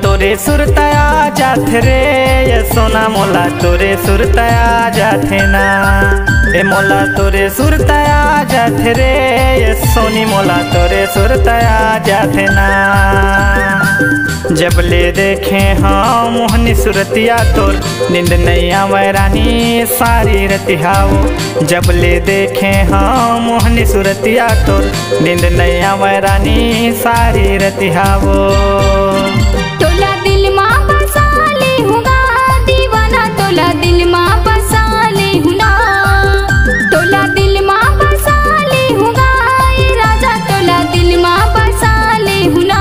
तोरे सुरतया जाथे रे ये सोना मोला तोरे सुरतया जाथे ना। ए मोला तोरे सुरतया जाथे रे ये सोनी मोला तोरे सुरतया जाथे ना। जब ले देखे हाँ मोहनी सुरतिया तोर नींद नहीं आवे रानी सारी रतिहाओ। जब ले देखे हाँ मोहनी सुरतिया तोर नींद नहीं आवे रानी सारी रतिहाओ। तोला दिल माँ बसा ले हुगा दीवाना तोला दिल माँ बसा ले हुना। तोला दिल माँ बसा ले हुगा ये राजा तोला दिल माँ बसा ले हुना।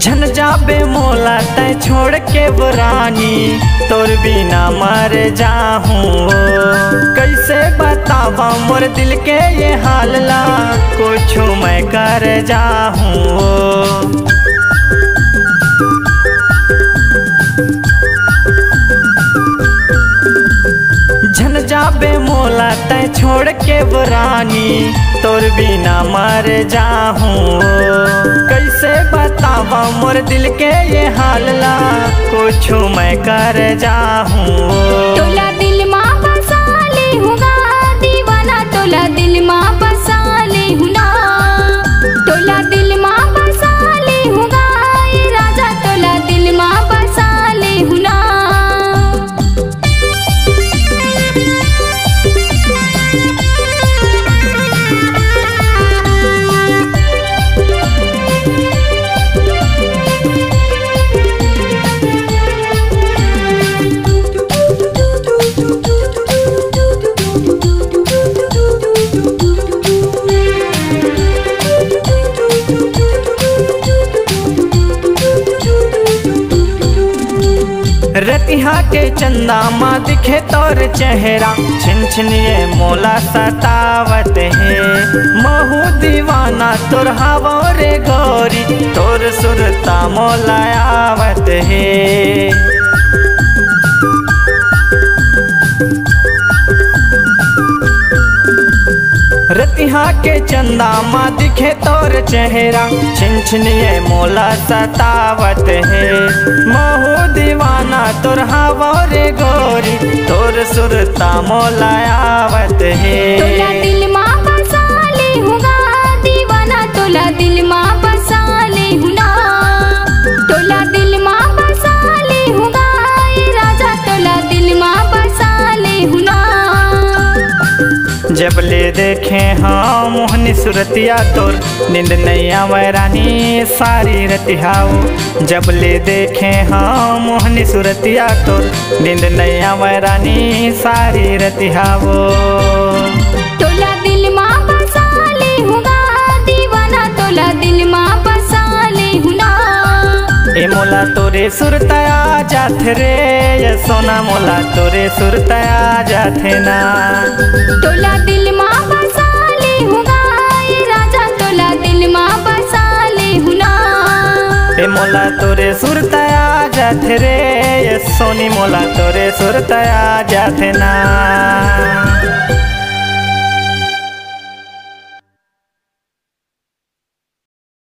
झन जाबे मोला तय छोड़ के बुरानी तोर बिना मर जाहूँ। कैसे बतावा मोर दिल के ये हाल ला कुछ मैं कर जाहूँ। झन जाबे मोला तय छोड़ के बुरानी तोर बिना मर जाहूँ। कैसे बतावा मोर दिल के ये हाल ला कुछ मैं कर जाहूँ। तोला दिल माँ बसा ले हुगा दीवाना तोला दिल माँ बसा ले हुना। तोला दिल माँ बसा ले हुगा ये राजा तोला दिल माँ बसा ले हुना। रतिहा के चंदा माँ दिखे तोर चेहरा छिन छिनिए मोला सतावत है। महू दीवाना तोर हवा रे गौरी तोर सुरता मोला आवत है। रतिहा के चंदा माँ दिखे तोर चेहरा छिन छिनिए मोला सतावत है। महू दीवाना तोर हवा रे गोरी तोर सुरता मोला आवत है। तोला दिल माँ बसा ले हुगा दीवाना तोला दिल माँ बसा ले हुना। तोला दिल माँ बसा ले हुगा ये राजा तोला दिल माँ बसा ले हुना। जब ले देखे हाँ मोहनी सुरतिया तोर नींद नहीं आवे रानी सारी रतिहाओ। जब ले देखे हाँ मोहनी सुरतिया तोर नींद नहीं आवे रानी सारी रतिहाओ। तोला दिल माँ बसा ले हुगा दीवाना तोला दिल माँ बसा ले हुना। ए मोला तोरे सुरतया जाथे रे ये सोना मोला तोरे सुरतया जाथे ना। तोला दिल माँ बसा ले हुगा ये राजा तोला दिल माँ बसा ले हुना। ए मोला तोरे सुरतया जाथे रे ये सोनी मोला तोरे सुरतया जाथे ना।